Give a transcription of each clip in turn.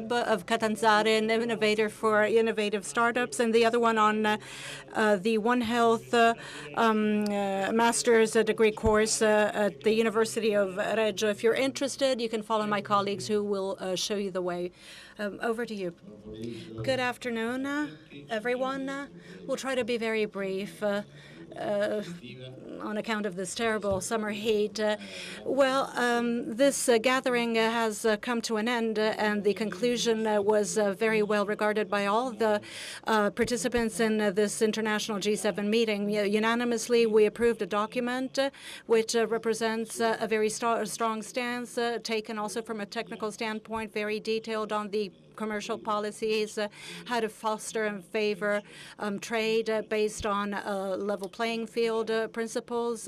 hub of Catanzaro, an innovator for innovative startups, and the other one on the One Health master's degree course at the University of Reggio. If you're interested, you can follow my colleagues who will show you the way. Over to you. Good afternoon, everyone. We'll try to be very brief. On account of this terrible summer heat. This gathering has come to an end, and the conclusion was very well regarded by all the participants in this international G7 meeting. Unanimously, we approved a document which represents a very strong stance, taken also from a technical standpoint, very detailed on the commercial policies, how to foster and favor trade based on level playing field principles.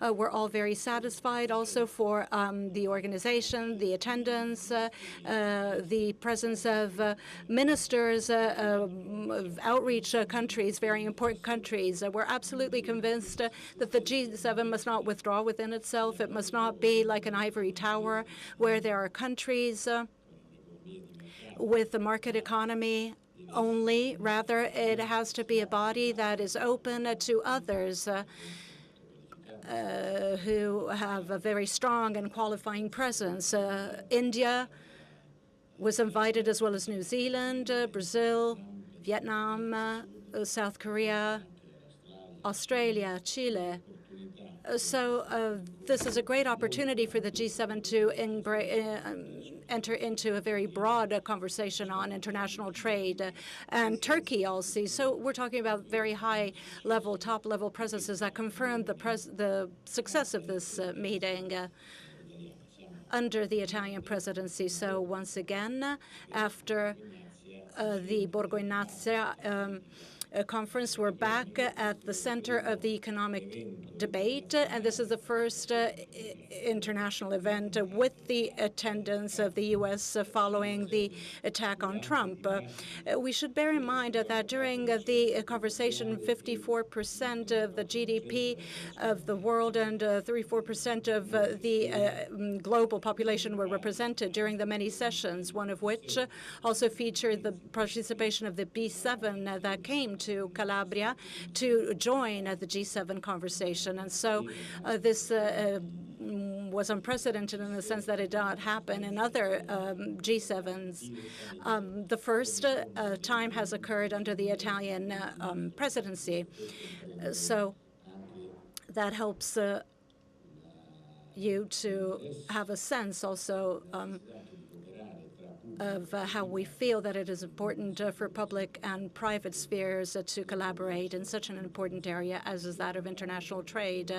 We're all very satisfied also for the organization, the attendance, the presence of ministers of outreach countries, very important countries. We're absolutely convinced that the G7 must not withdraw within itself. It must not be like an ivory tower where there are countries with the market economy only. Rather, it has to be a body that is open to others who have a very strong and qualifying presence. India was invited, as well as New Zealand, Brazil, Vietnam, South Korea, Australia, Chile. So this is a great opportunity for the G7 to enter into a very broad conversation on international trade, and Turkey also. So we're talking about very high-level, top-level presences that confirm the success of this meeting under the Italian presidency. So once again, after the Borgo Ignazia conference, we're back at the center of the economic debate, and this is the first international event with the attendance of the U.S. Following the attack on Trump. We should bear in mind that during the conversation, 54% of the GDP of the world and 34% of the global population were represented during the many sessions, one of which also featured the participation of the B7 that came to Calabria to join the G7 conversation. And so this was unprecedented in the sense that it did not happen in other G7s. The first time has occurred under the Italian presidency. So that helps you to have a sense also of how we feel that it is important for public and private spheres to collaborate in such an important area as is that of international trade.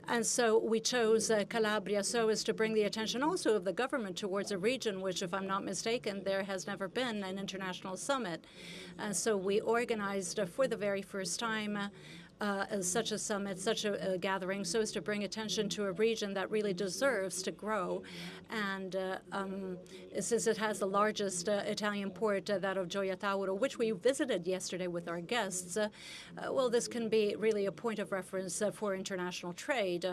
And so we chose Calabria so as to bring the attention also of the government towards a region which, if I'm not mistaken, there has never been an international summit. And so we organized for the very first time such a summit, such a gathering, so as to bring attention to a region that really deserves to grow. And since it has the largest Italian port, that of Gioia Tauro, which we visited yesterday with our guests, well, this can be really a point of reference for international trade.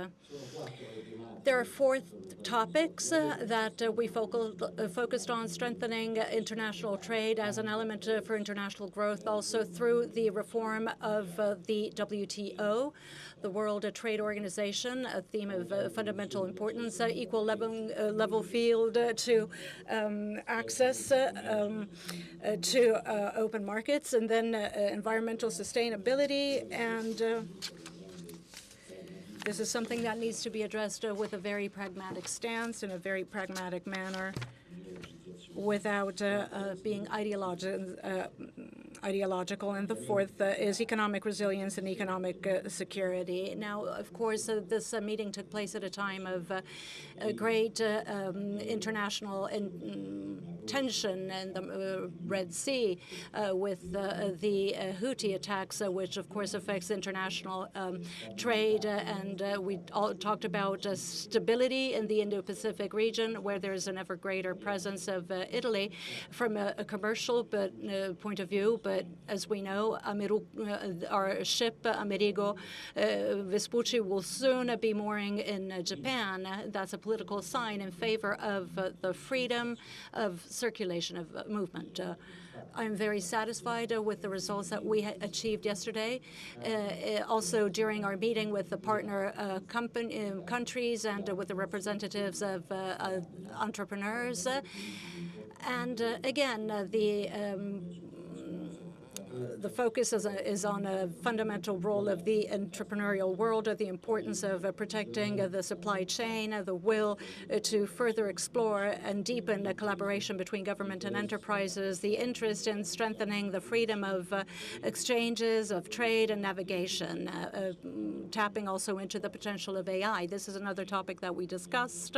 There are four topics that we focused on: strengthening international trade as an element for international growth, also through the reform of the WTO, the World Trade Organization, a theme of fundamental importance, equal level field to access to open markets, and then environmental sustainability. And this is something that needs to be addressed with a very pragmatic stance, in a very pragmatic manner, without being ideological. And the fourth is economic resilience and economic security. Now, of course, this meeting took place at a time of great international tension in the Red Sea with the Houthi attacks, which, of course, affects international trade. And we all talked about stability in the Indo-Pacific region, where there's an ever greater presence of Italy from a commercial point of view. But as we know, our ship, Amerigo Vespucci, will soon be mooring in Japan. That's a political sign in favor of the freedom of circulation of movement. I'm very satisfied with the results that we achieved yesterday. Also, during our meeting with the partner countries and with the representatives of entrepreneurs. And again, the focus is on a fundamental role of the entrepreneurial world, the importance of protecting the supply chain, the will to further explore and deepen the collaboration between government and enterprises, the interest in strengthening the freedom of exchanges, of trade and navigation, tapping also into the potential of AI. This is another topic that we discussed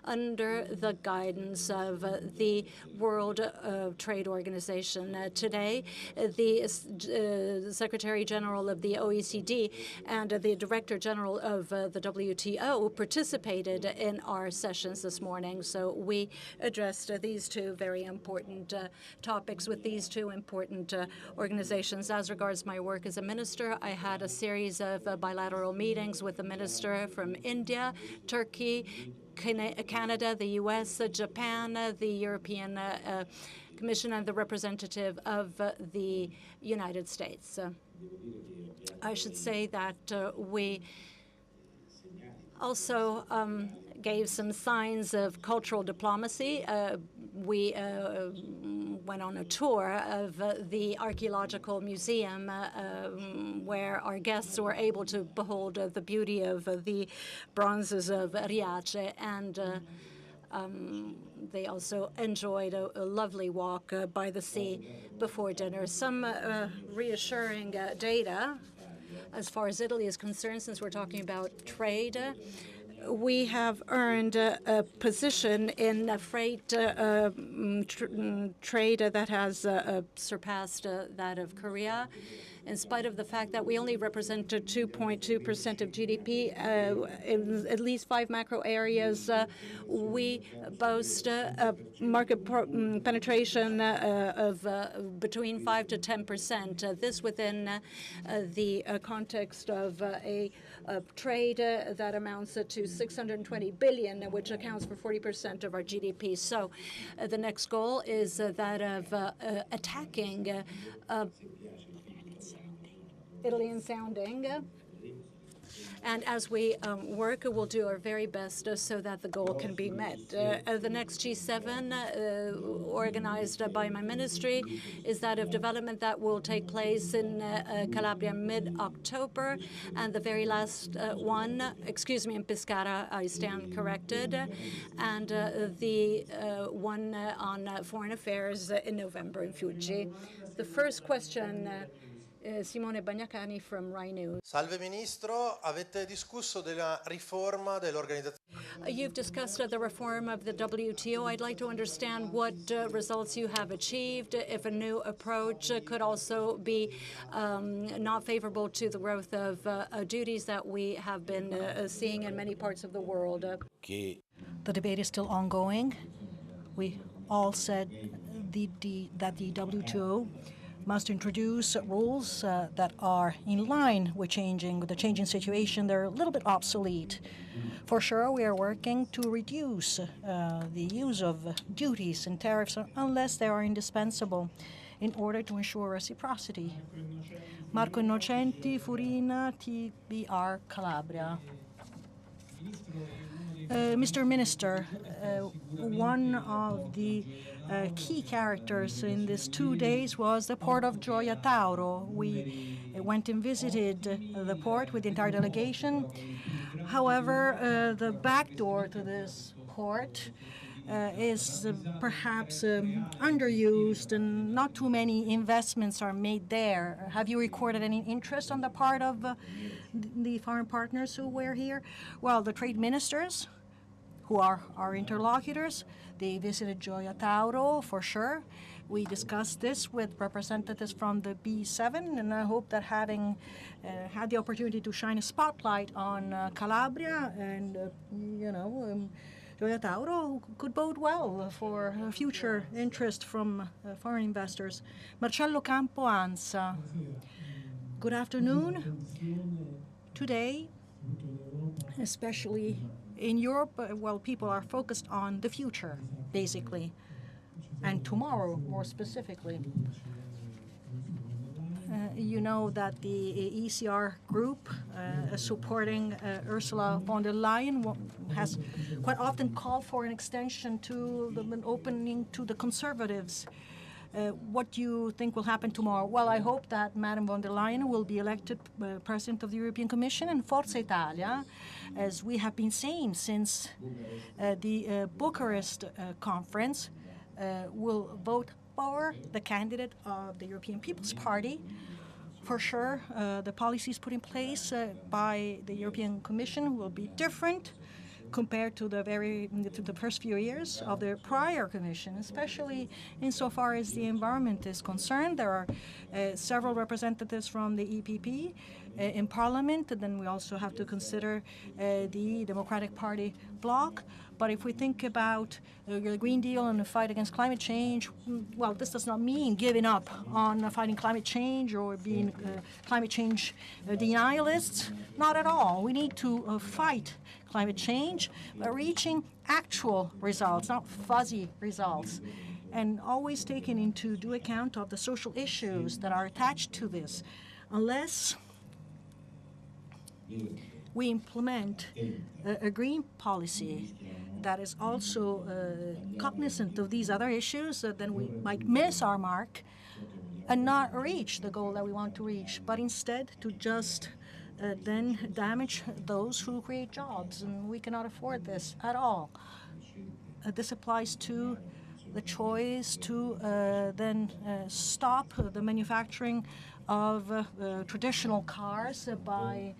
under the guidance of the World Trade Organization. Today, the Secretary General of the OECD and the Director General of the WTO participated in our sessions this morning. So we addressed these two very important topics with these two important organizations. As regards my work as a minister, I had a series of bilateral meetings with the minister from India, Turkey, Canada, the U.S., Japan, the European Commission, and the representative of the United States. I should say that we also gave some signs of cultural diplomacy. We went on a tour of the archaeological museum where our guests were able to behold the beauty of the bronzes of Reggio, and they also enjoyed a lovely walk by the sea before dinner. Some reassuring data as far as Italy is concerned, since we're talking about trade. We have earned a position in freight trade that has surpassed that of Korea, in spite of the fact that we only represent 2.2% of GDP. In at least 5 macro areas, we boast a market penetration of between 5 to 10%. This within the context of a trade that amounts to 620 billion, which accounts for 40% of our GDP. So the next goal is that of attacking Italian sounding. And as we work, we'll do our very best so that the goal can be met. The next G7, organized by my ministry, is that of development that will take place in Calabria mid-October. And the very last one, excuse me, in Pescara, I stand corrected. And the one on foreign affairs in November in Fuji. The first question, Simone Bagnacani from Rai News. Salve Ministro, avete discusso della riforma dell'organizzazione. You've discussed the reform of the WTO. I'd like to understand what results you have achieved, if a new approach could also be not favorable to the growth of duties that we have been seeing in many parts of the world. The debate is still ongoing. We all said that the WTO must introduce rules that are in line with the changing situation. They're a little bit obsolete. For sure, we are working to reduce the use of duties and tariffs unless they are indispensable in order to ensure reciprocity. Marco Innocenti, Furina, TBR, Calabria. Mr. Minister, one of the key characters in these 2 days was the port of Gioia Tauro. We went and visited the port with the entire delegation. However, the back door to this port is perhaps underused and not too many investments are made there. Have you recorded any interest on the part of the foreign partners who were here? Well, the trade ministers, who are our interlocutors, they visited Gioia Tauro for sure. We discussed this with representatives from the B7, and I hope that having had the opportunity to shine a spotlight on Calabria and, Gioia Tauro could bode well for future interest from foreign investors. Marcello Campo Ansa. Good afternoon. Today, especially in Europe, well, people are focused on the future, basically. and tomorrow, more specifically. You know that the ECR group supporting Ursula von der Leyen has quite often called for an extension to an opening to the Conservatives. What do you think will happen tomorrow? Well, I hope that Madame von der Leyen will be elected President of the European Commission, and Forza Italia, as we have been saying since the Bucharest conference, will vote for the candidate of the European People's Party. For sure, the policies put in place by the European Commission will be different compared to the first few years of the prior Commission, especially insofar as the environment is concerned. There are several representatives from the EPP in Parliament, and then we also have to consider the Democratic Party bloc. But if we think about the Green Deal and the fight against climate change, well, this does not mean giving up on fighting climate change or being climate change denialists. Not at all. We need to fight climate change by reaching actual results, not fuzzy results, and always taking into due account of the social issues that are attached to this. Unless we implement a green policy that is also cognizant of these other issues, then we might miss our mark and not reach the goal that we want to reach, but instead to just then damage those who create jobs. And we cannot afford this at all. This applies to the choice to then stop the manufacturing of traditional cars by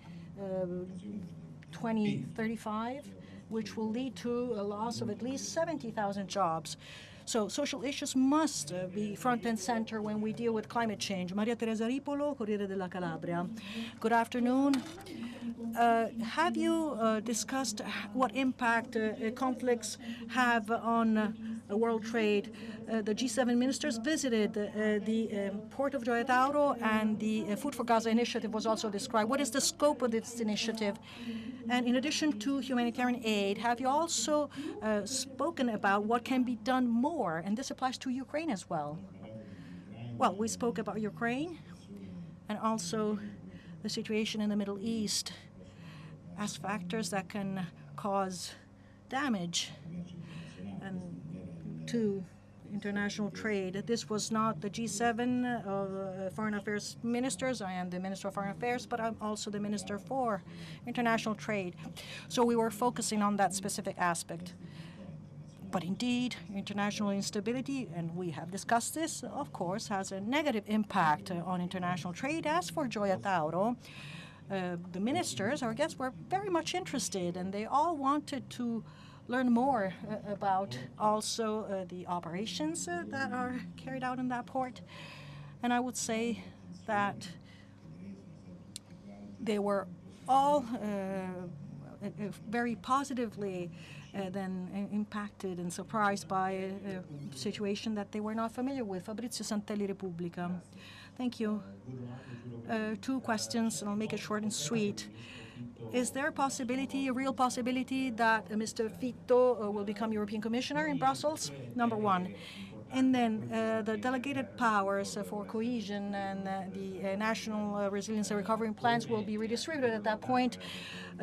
2035, which will lead to a loss of at least 70,000 jobs. So social issues must be front and center when we deal with climate change. Maria Teresa Ripolo, Corriere della Calabria. Good afternoon. Have you discussed what impact conflicts have on world trade? The G7 ministers visited the port of Gioia Tauro, and the Food for Gaza initiative was also described. What is the scope of this initiative? And in addition to humanitarian aid, have you also spoken about what can be done more? And this applies to Ukraine as well. Well, we spoke about Ukraine and also the situation in the Middle East as factors that can cause damage and to international trade. This was not the G7 of foreign affairs ministers. I am the Minister of Foreign Affairs, but I'm also the Minister for International Trade. So we were focusing on that specific aspect. But indeed, international instability, and we have discussed this, of course, has a negative impact on international trade. As for Gioia Tauro, the ministers, our guests, were very much interested, and they all wanted to learn more about also the operations that are carried out in that port. And I would say that they were all very positively then impacted and surprised by a situation that they were not familiar with. Fabrizio Santelli, Repubblica. Thank you. 2 questions, and I'll make it short and sweet. Is there a possibility, a real possibility, that Mr. Fitto will become European Commissioner in Brussels? Number 1. And then the delegated powers for cohesion and the national resilience and recovery plans will be redistributed at that point.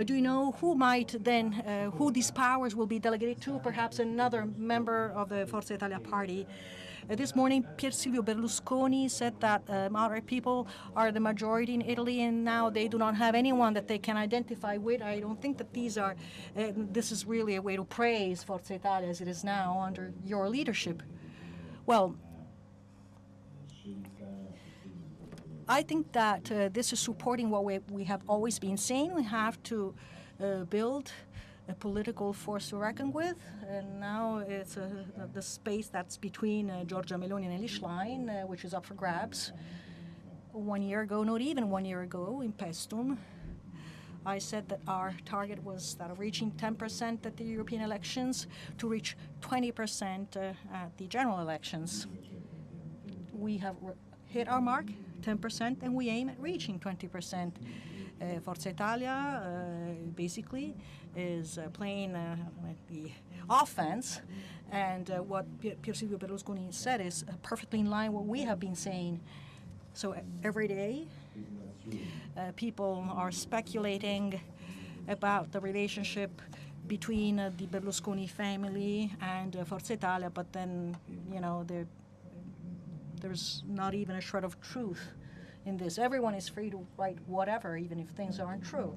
Do you know who might then, who these powers will be delegated to? Perhaps another member of the Forza Italia party. This morning, Pier Silvio Berlusconi said that moderate people are the majority in Italy, and now they do not have anyone that they can identify with. I don't think that these are, this is really a way to praise Forza Italia as it is now under your leadership. Well, I think that this is supporting what we have always been saying. We have to build a political force to reckon with, and now it's the space that's between Giorgia Meloni and Elly Schlein, which is up for grabs. 1 year ago, not even 1 year ago, in Pestum, I said that our target was that of reaching 10% at the European elections to reach 20% at the general elections. We have hit our mark, 10%, and we aim at reaching 20%. Forza Italia basically is playing the offense, and what Pier Silvio Berlusconi said is perfectly in line with what we have been saying. So every day, people are speculating about the relationship between the Berlusconi family and Forza Italia, but then, there's not even a shred of truth in this. Everyone is free to write whatever, even if things aren't true.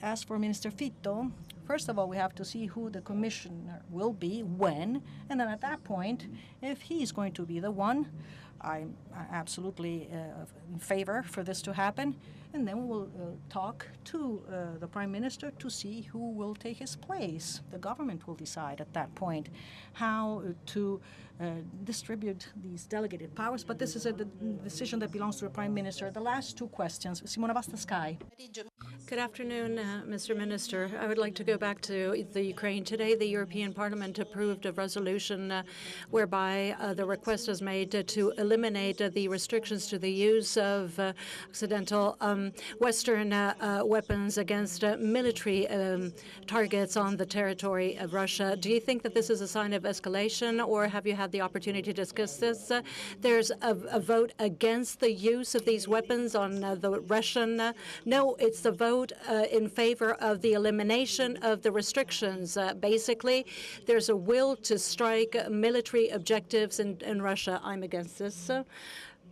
As for Minister Fitto, first of all, we have to see who the commissioner will be, when, and then at that point, if he's going to be the one, I'm absolutely in favor for this to happen. And then we will talk to the Prime Minister to see who will take his place. The government will decide at that point how to distribute these delegated powers, but this is a decision that belongs to the Prime Minister. The last two questions. Simona Vasta, Sky. Good afternoon, Mr. Minister. I would like to go back to the Ukraine. Today, the European Parliament approved a resolution whereby the request is made to eliminate the restrictions to the use of Occidental Western weapons against military targets on the territory of Russia. Do you think that this is a sign of escalation, or have you had the opportunity to discuss this? There's a vote against the use of these weapons on the Russian. No, it's the vote in favor of the elimination of the restrictions. Basically, there's a will to strike military objectives in Russia. I'm against this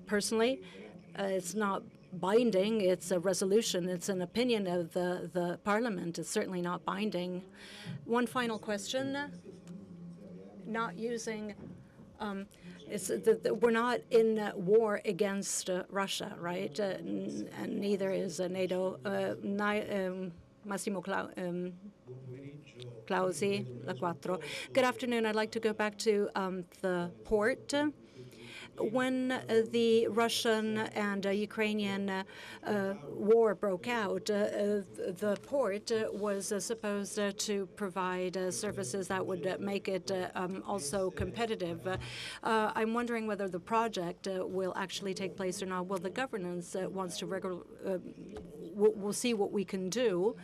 personally. It's not binding. It's a resolution. It's an opinion of the Parliament. It's certainly not binding. One final question. Not using... we're not in war against Russia, right? And neither is NATO. Massimo Clausi, La Quattro. Good afternoon. I'd like to go back to the port. When the Russian and Ukrainian war broke out, the port was supposed to provide services that would make it also competitive. I'm wondering whether the project will actually take place or not. Well, the governance wants to we'll see what we can do.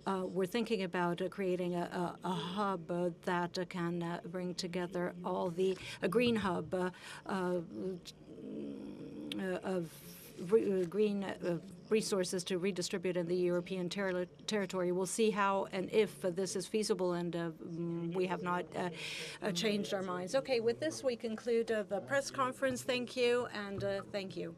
We're thinking about creating a hub that can bring together all a green hub of green resources to redistribute in the European territory. We'll see how and if this is feasible, and we have not changed our minds. Okay, with this we conclude the press conference. Thank you, and thank you.